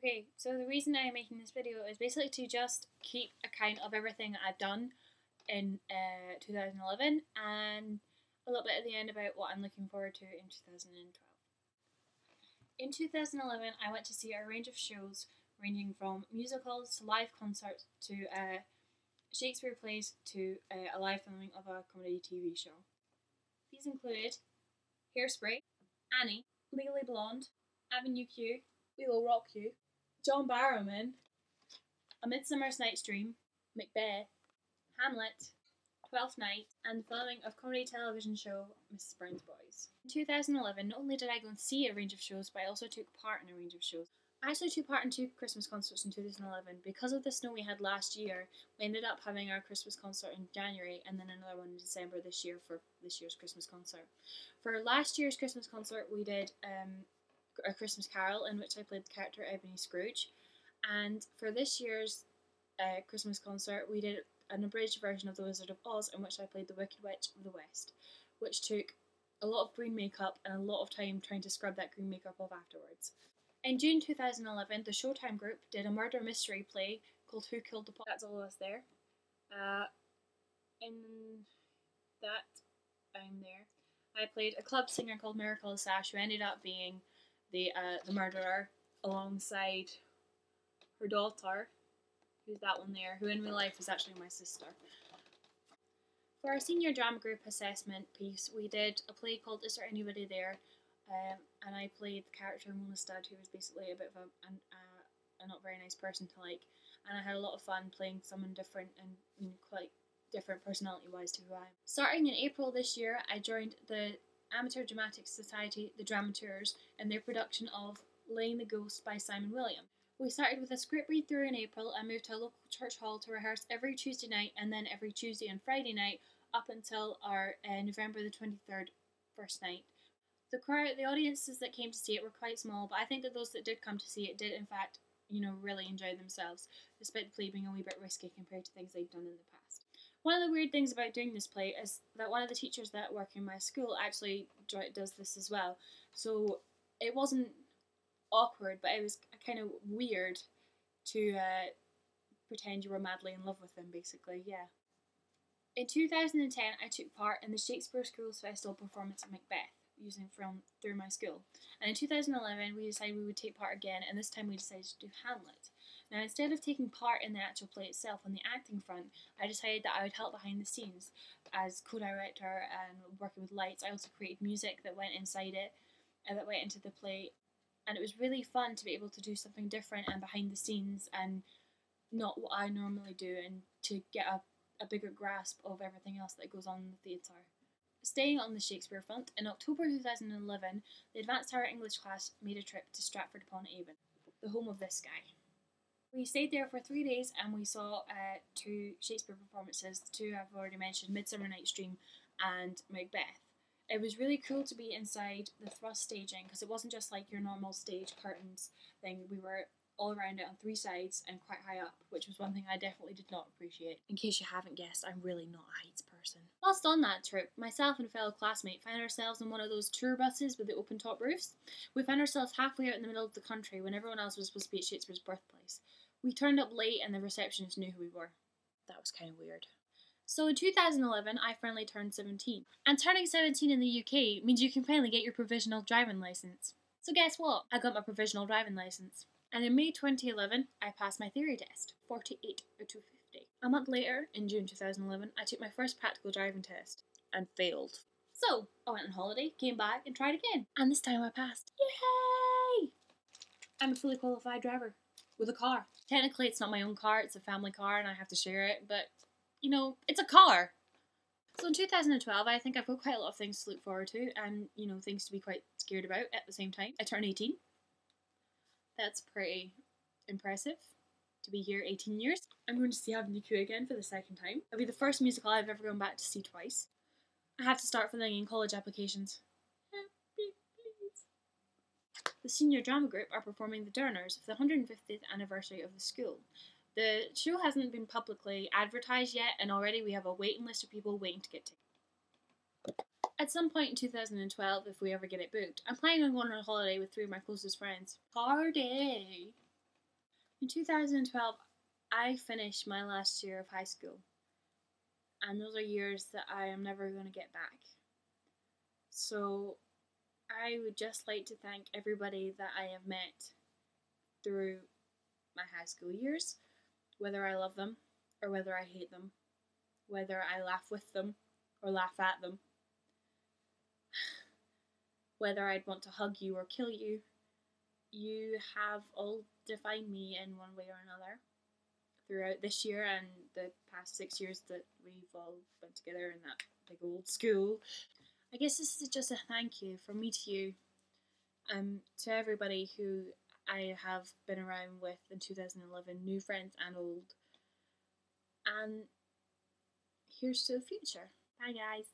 Okay, so the reason I'm making this video is basically to just keep account of everything I've done in 2011 and a little bit at the end about what I'm looking forward to in 2012. In 2011, I went to see a range of shows ranging from musicals to live concerts to Shakespeare plays to a live filming of a comedy TV show. These included Hairspray, Annie, Legally Blonde, Avenue Q, We Will Rock You, John Barrowman, A Midsummer's Night's Dream, Macbeth, Hamlet, Twelfth Night, and the filming of comedy television show Mrs. Brown's Boys. In 2011, not only did I go and see a range of shows, but I also took part in a range of shows. I actually took part in 2 Christmas concerts in 2011. Because of the snow we had last year, we ended up having our Christmas concert in January and then another one in December this year for this year's Christmas concert. For last year's Christmas concert, we did A Christmas Carol, in which I played the character Ebony Scrooge. And for this year's Christmas concert, we did an abridged version of The Wizard of Oz, in which I played the Wicked Witch of the West, which took a lot of green makeup and a lot of time trying to scrub that green makeup off afterwards. In June 2011, the Showtime Group did a murder mystery play called Who Killed the Poppy? That's all of us there. In that, I'm there. I played a club singer called Miracle Sash, who ended up being the murderer, alongside her daughter, who's that one there, who in real life is actually my sister. For our senior drama group assessment piece, we did a play called Is There Anybody There? And I played the character Mona Studd, who was basically a bit of a not very nice person to like, and I had a lot of fun playing someone different and quite different personality-wise to who I am. Starting in April this year, I joined the Amateur Dramatic Society, the Dramateurs, in their production of Laying the Ghost by Simon William. We started with a script read-through in April and moved to a local church hall to rehearse every Tuesday night and then every Tuesday and Friday night up until our November the 23rd first night. The audiences that came to see it were quite small, but I think that those that did come to see it did in fact, really enjoy themselves, despite the play being a wee bit risky compared to things they'd done in the past. One of the weird things about doing this play is that one of the teachers that work in my school actually does this as well, so it wasn't awkward, but it was kind of weird to pretend you were madly in love with them, basically, yeah. In 2010, I took part in the Shakespeare School's Festival performance of Macbeth, using film through my school. And in 2011, we decided we would take part again, and this time we decided to do Hamlet. Now, instead of taking part in the actual play itself on the acting front, I decided that I would help behind the scenes as co-director and working with lights. I also created music that went inside it, and that went into the play. And it was really fun to be able to do something different and behind the scenes and not what I normally do, and to get a bigger grasp of everything else that goes on in the theatre. Staying on the Shakespeare front, in October 2011, the Advanced Higher English class made a trip to Stratford-upon-Avon, the home of this guy. We stayed there for 3 days and we saw 2 Shakespeare performances, 2 I've already mentioned, Midsummer Night's Dream and Macbeth. It was really cool to be inside the thrust staging, because it wasn't just like your normal stage curtains thing. We were all around it on 3 sides and quite high up, which was one thing I definitely did not appreciate. In case you haven't guessed, I'm really not a heights person. Whilst on that trip, myself and a fellow classmate found ourselves in one of those tour buses with the open top roofs. We found ourselves halfway out in the middle of the country when everyone else was supposed to be at Shakespeare's birthplace. We turned up late and the receptionist knew who we were. That was kind of weird. So in 2011, I finally turned 17. And turning 17 in the UK means you can finally get your provisional driving licence. So guess what? I got my provisional driving licence. And in May 2011, I passed my theory test, 48 out of 50. A month later, in June 2011, I took my first practical driving test and failed. So I went on holiday, came back and tried again. And this time I passed. Yay! I'm a fully qualified driver with a car. Technically it's not my own car, it's a family car and I have to share it, but it's a car. So in 2012, I think I've got quite a lot of things to look forward to and, things to be quite scared about at the same time. I turned 18. That's pretty impressive to be here 18 years. I'm going to see Avenue Q again for the 2nd time. It'll be the first musical I've ever gone back to see twice. I have to start filling in college applications. Please. The senior drama group are performing The Durners for the 150th anniversary of the school. The show hasn't been publicly advertised yet, and already we have a waiting list of people waiting to get tickets. At some point in 2012, if we ever get it booked, I'm planning on going on a holiday with 3 of my closest friends. Party! In 2012, I finished my last year of high school, and those are years that I am never going to get back. So I would just like to thank everybody that I have met through my high school years, whether I love them or whether I hate them, whether I laugh with them or laugh at them, whether I'd want to hug you or kill you. You have all defined me in one way or another throughout this year and the past 6 years that we've all been together in that big old school. I guess this is just a thank you from me to you, to everybody who I have been around with in 2011, new friends and old. And here's to the future. Bye, guys.